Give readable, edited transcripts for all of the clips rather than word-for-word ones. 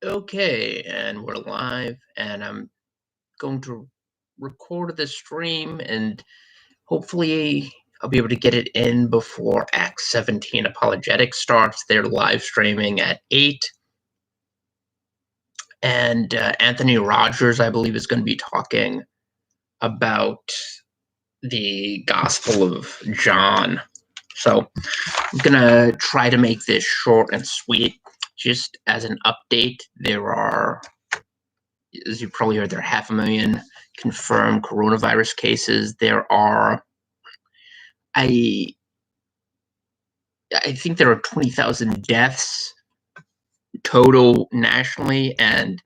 Okay, and we're live, and I'm going to record the stream, and hopefully I'll be able to get it in before Act 17 Apologetics starts. They're live streaming at 8, and Anthony Rogers, I believe, is going to be talking about the Gospel of John. So I'm going to try to make this short and sweet. Just as an update, there are, as you probably heard, there are 500,000 confirmed coronavirus cases. There are, I think there are 20,000 deaths total nationally, and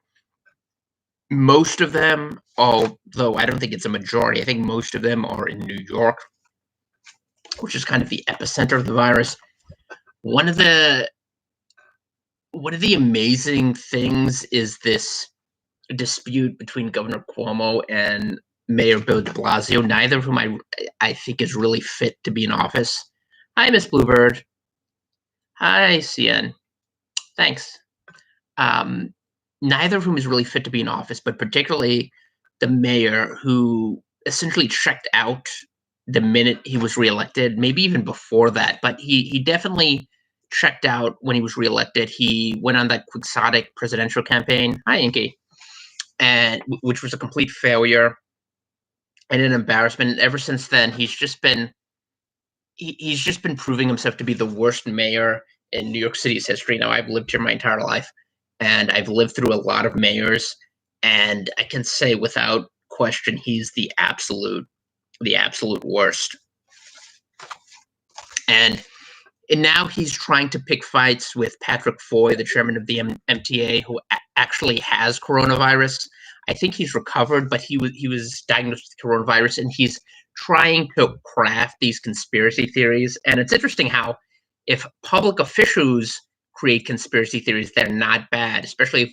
most of them, although I don't think it's a majority, I think most of them are in New York, which is kind of the epicenter of the virus. One of the amazing things is this dispute between Governor Cuomo and Mayor Bill de Blasio, neither of whom I think is really fit to be in office. Hi, Miss Bluebird. Hi, CN. Thanks. Neither of whom is really fit to be in office, but particularly the mayor, who essentially checked out the minute he was reelected, maybe even before that, but he definitely checked out when he was reelected. He went on that quixotic presidential campaign. Hi, Inky. And which was a complete failure and an embarrassment. And ever since then, he's just been proving himself to be the worst mayor in New York City's history. Now, I've lived here my entire life, and I've lived through a lot of mayors, and I can say without question he's the absolute worst. And now he's trying to pick fights with Patrick Foy, the chairman of the MTA, who actually has coronavirus. I think he's recovered, but he was diagnosed with coronavirus, and he's trying to craft these conspiracy theories. And it's interesting how if public officials create conspiracy theories, they're not bad, especially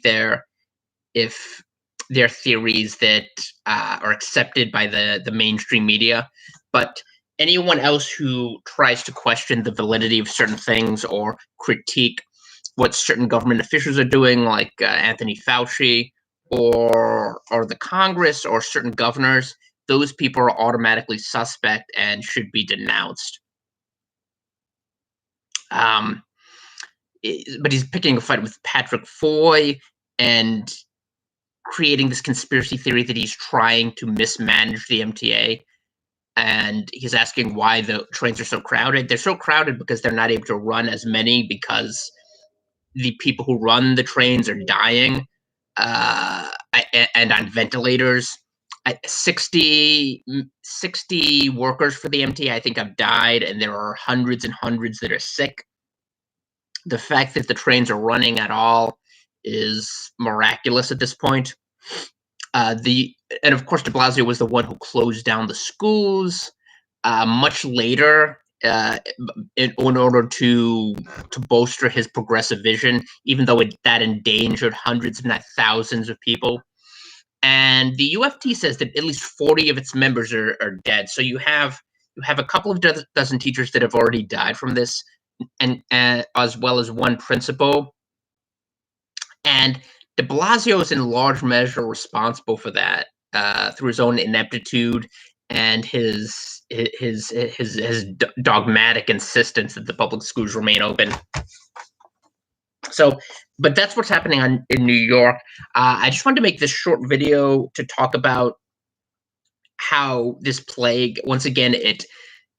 if they're theories that are accepted by the mainstream media. But anyone else who tries to question the validity of certain things or critique what certain government officials are doing, like Anthony Fauci or the Congress or certain governors, those people are automatically suspect and should be denounced. But he's picking a fight with Patrick Foy and creating this conspiracy theory that he's trying to mismanage the MTA. And he's asking why the trains are so crowded. They're so crowded because they're not able to run as many because the people who run the trains are dying and on ventilators. 60 workers for the MTA, I think, have died, and there are hundreds and hundreds that are sick. The fact that the trains are running at all is miraculous at this point. And of course, de Blasio was the one who closed down the schools much later in order to bolster his progressive vision, even though that endangered hundreds, if not thousands, of people. And the UFT says that at least 40 of its members are dead. So you have a couple of dozen teachers that have already died from this, and as well as one principal. And de Blasio is in large measure responsible for that through his own ineptitude and his dogmatic insistence that the public schools remain open. So, but that's what's happening in New York. I just wanted to make this short video to talk about how this plague, once again, it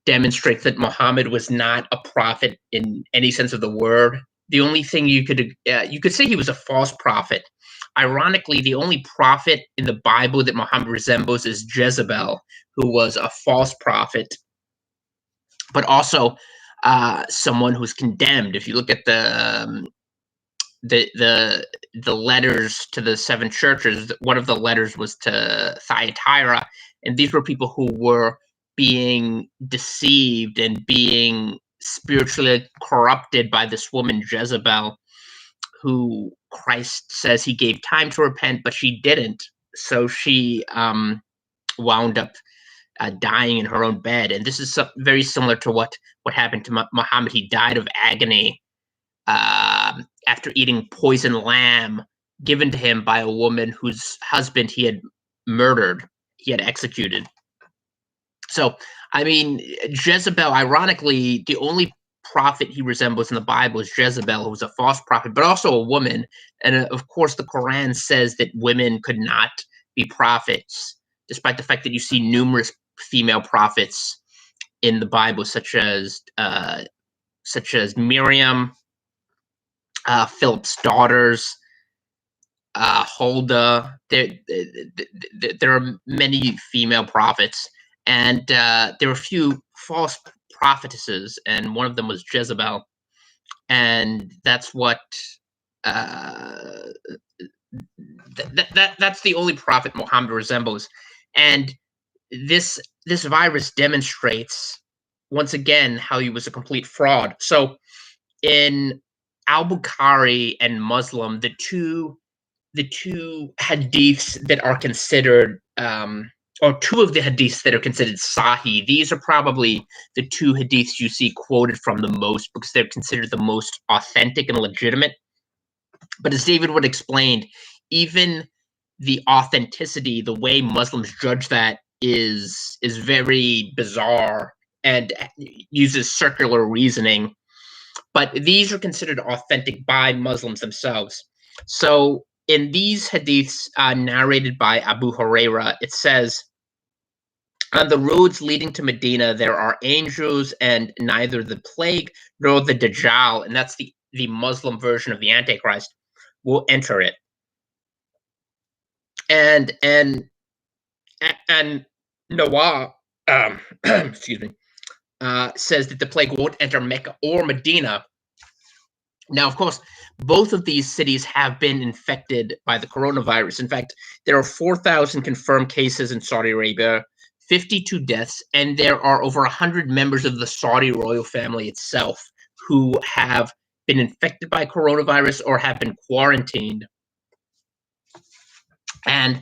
demonstrates that Muhammad was not a prophet in any sense of the word. The only thing you could say he was a false prophet. Ironically, the only prophet in the Bible that Muhammad resembles is Jezebel, who was a false prophet, but also someone who's condemned. If you look at the letters to the 7 churches, one of the letters was to Thyatira, and these were people who were being deceived and being spiritually corrupted by this woman Jezebel, who Christ says he gave time to repent, but she didn't. So she wound up dying in her own bed. And this is very similar to what happened to Muhammad. He died of agony after eating poison lamb given to him by a woman whose husband he had murdered, he had executed. So, I mean, Jezebel, ironically, the only prophet he resembles in the Bible is Jezebel, who was a false prophet, but also a woman. And of course, the Quran says that women could not be prophets, despite the fact that you see numerous female prophets in the Bible, such as Miriam, Philip's daughters, Huldah. There are many female prophets, and there were a few false prophetesses, and one of them was Jezebel, and that's what that's the only prophet Muhammad resembles. And this virus demonstrates once again how he was a complete fraud. So in Al-Bukhari and Muslim, the two hadiths that are considered or two of the hadiths that are considered sahih, these are probably the two hadiths you see quoted from the most because they're considered the most authentic and legitimate. But as David would explain, even the authenticity, the way Muslims judge that is very bizarre and uses circular reasoning. But these are considered authentic by Muslims themselves. So in these hadiths narrated by Abu Huraira, it says, on the roads leading to Medina, there are angels, and neither the plague nor the Dajjal, and that's the Muslim version of the Antichrist, will enter it. And Nawah, excuse me, says that the plague won't enter Mecca or Medina. Now, of course, both of these cities have been infected by the coronavirus. In fact, there are 4,000 confirmed cases in Saudi Arabia, 52 deaths, and there are over 100 members of the Saudi royal family itself who have been infected by coronavirus or have been quarantined. And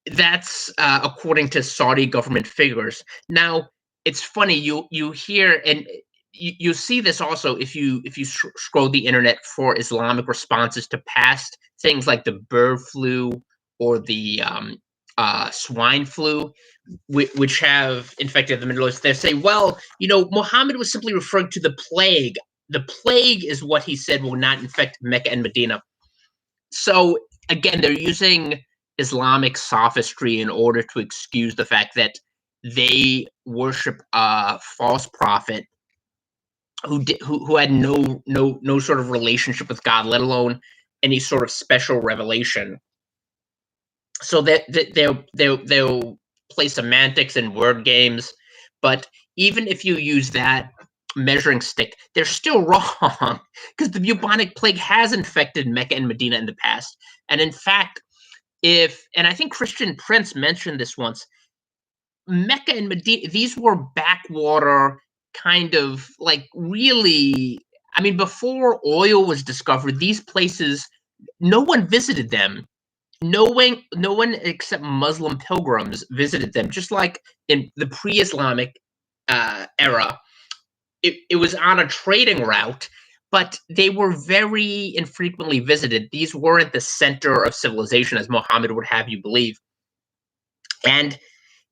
that's according to Saudi government figures. Now, it's funny, you hear, and you see this also if you scroll the internet for Islamic responses to past things like the bird flu or the swine flu, which have infected the Middle East. They say, well, Muhammad was simply referring to the plague. The plague is what he said will not infect Mecca and Medina. So again, they're using Islamic sophistry in order to excuse the fact that they worship a false prophet who had no sort of relationship with God, let alone any sort of special revelation. So that they'll play semantics and word games, but even if you use that measuring stick, they're still wrong because the bubonic plague has infected Mecca and Medina in the past. And in fact, and I think Christian Prince mentioned this once, Mecca and Medina, these were backwater kind of like really, I mean, before oil was discovered, these places, no one visited them. No one except Muslim pilgrims visited them. Just like in the pre-Islamic era, it was on a trading route, but they were very infrequently visited. These weren't the center of civilization, as Muhammad would have you believe. And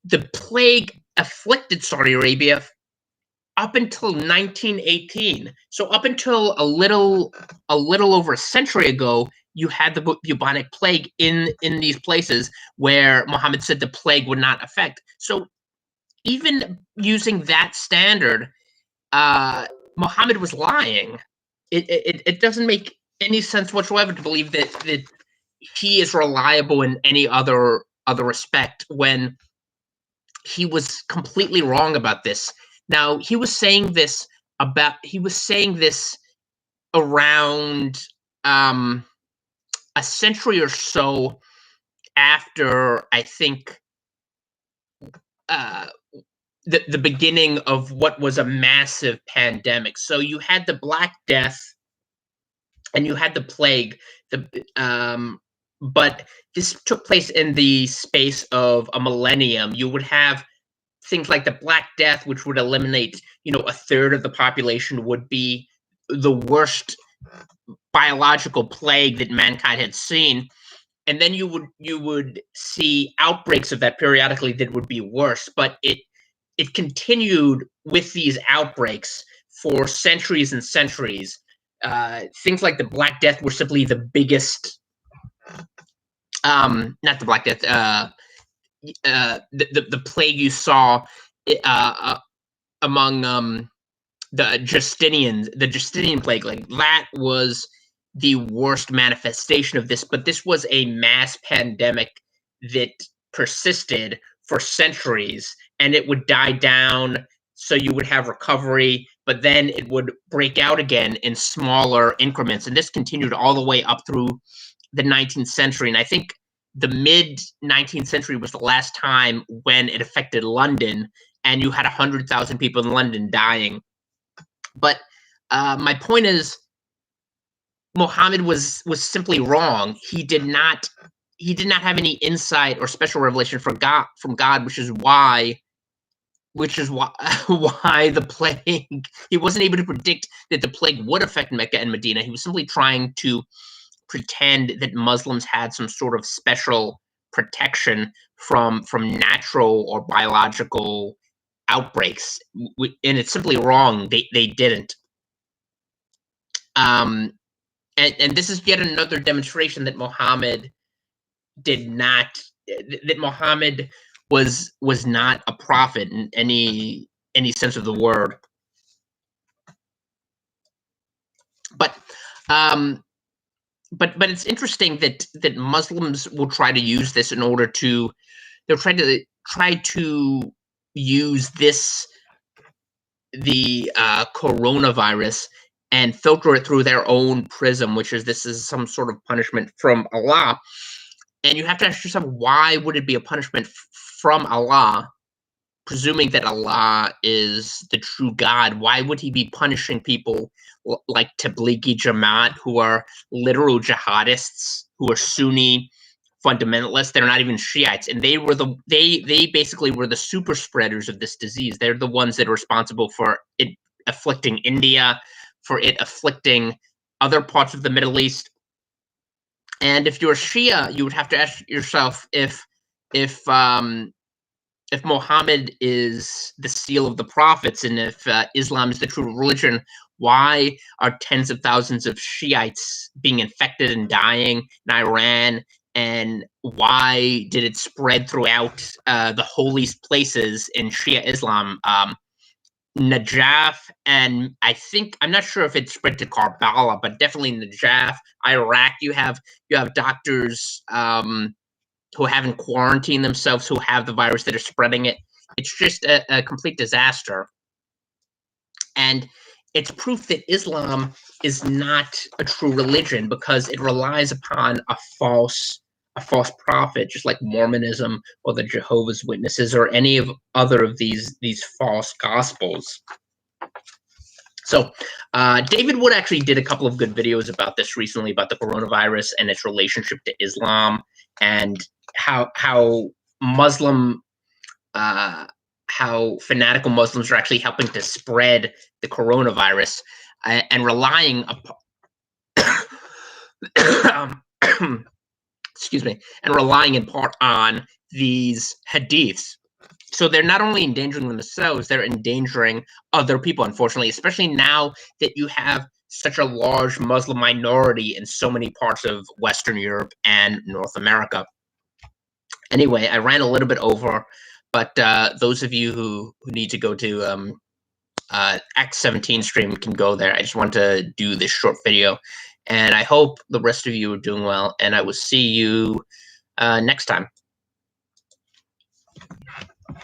the plague afflicted Saudi Arabia up until 1918. So up until a little over a century ago, you had the bubonic plague in these places where Muhammad said the plague would not affect. So even using that standard, Muhammad was lying. It doesn't make any sense whatsoever to believe that he is reliable in any other respect when he was completely wrong about this. Now, he was saying this around a century or so after, I think, the beginning of what was a massive pandemic. So you had the Black Death and you had the plague. But this took place in the space of a millennium. You would have things like the Black Death, which would eliminate, a third of the population, would be the worst biological plague that mankind had seen. And then you would see outbreaks of that periodically that would be worse, but it continued with these outbreaks for centuries and centuries. Things like the Black Death were simply the biggest, not the Black Death, the plague you saw among the Justinian plague. Like that was the worst manifestation of this, but this was a mass pandemic that persisted for centuries, and it would die down, so you would have recovery, but then it would break out again in smaller increments, and this continued all the way up through the 19th century. And I think the mid 19th century was the last time when it affected London, and you had 100,000 people in London dying. But my point is, Muhammad was simply wrong. He did not have any insight or special revelation from God, which is why why the plague. He wasn't able to predict that the plague would affect Mecca and Medina. He was simply trying to pretend that Muslims had some sort of special protection from natural or biological outbreaks, and it's simply wrong. They didn't. And this is yet another demonstration that Muhammad did not, that Muhammad was not a prophet in any sense of the word. But but it's interesting that Muslims will try to use this in order to, they'll try to use this, the coronavirus, and filter it through their own prism, which is this is some sort of punishment from Allah. And you have to ask yourself, why would it be a punishment from Allah, presuming that Allah is the true God? Why would he be punishing people like Tablighi Jamaat, who are literal jihadists, who are Sunni fundamentalists? They're not even Shiites, and they basically were the super spreaders of this disease. They're the ones that are responsible for it afflicting India, for it afflicting other parts of the Middle East. And if you're a Shia, you would have to ask yourself, if Muhammad is the seal of the prophets, and if Islam is the true religion, why are tens of thousands of Shiites being infected and dying in Iran? And why did it spread throughout the holiest places in Shia Islam? Najaf, and I'm not sure if it spread to Karbala, but definitely Najaf, Iraq. You have doctors who haven't quarantined themselves, who have the virus, that are spreading it. It's just a complete disaster. And it's proof that Islam is not a true religion, because it relies upon a false prophet, just like Mormonism or the Jehovah's Witnesses or any of other of these false gospels. So David Wood actually did a couple of good videos about this recently, about the coronavirus and its relationship to Islam, and how Muslim how fanatical Muslims are actually helping to spread the coronavirus, and relying upon excuse me, and relying in part on these hadiths. So they're not only endangering themselves, they're endangering other people, unfortunately, especially now that you have such a large Muslim minority in so many parts of Western Europe and North America. Anyway, I ran a little bit over, but those of you who need to go to X17 stream can go there. I just want to do this short video, and I hope the rest of you are doing well, and I will see you next time.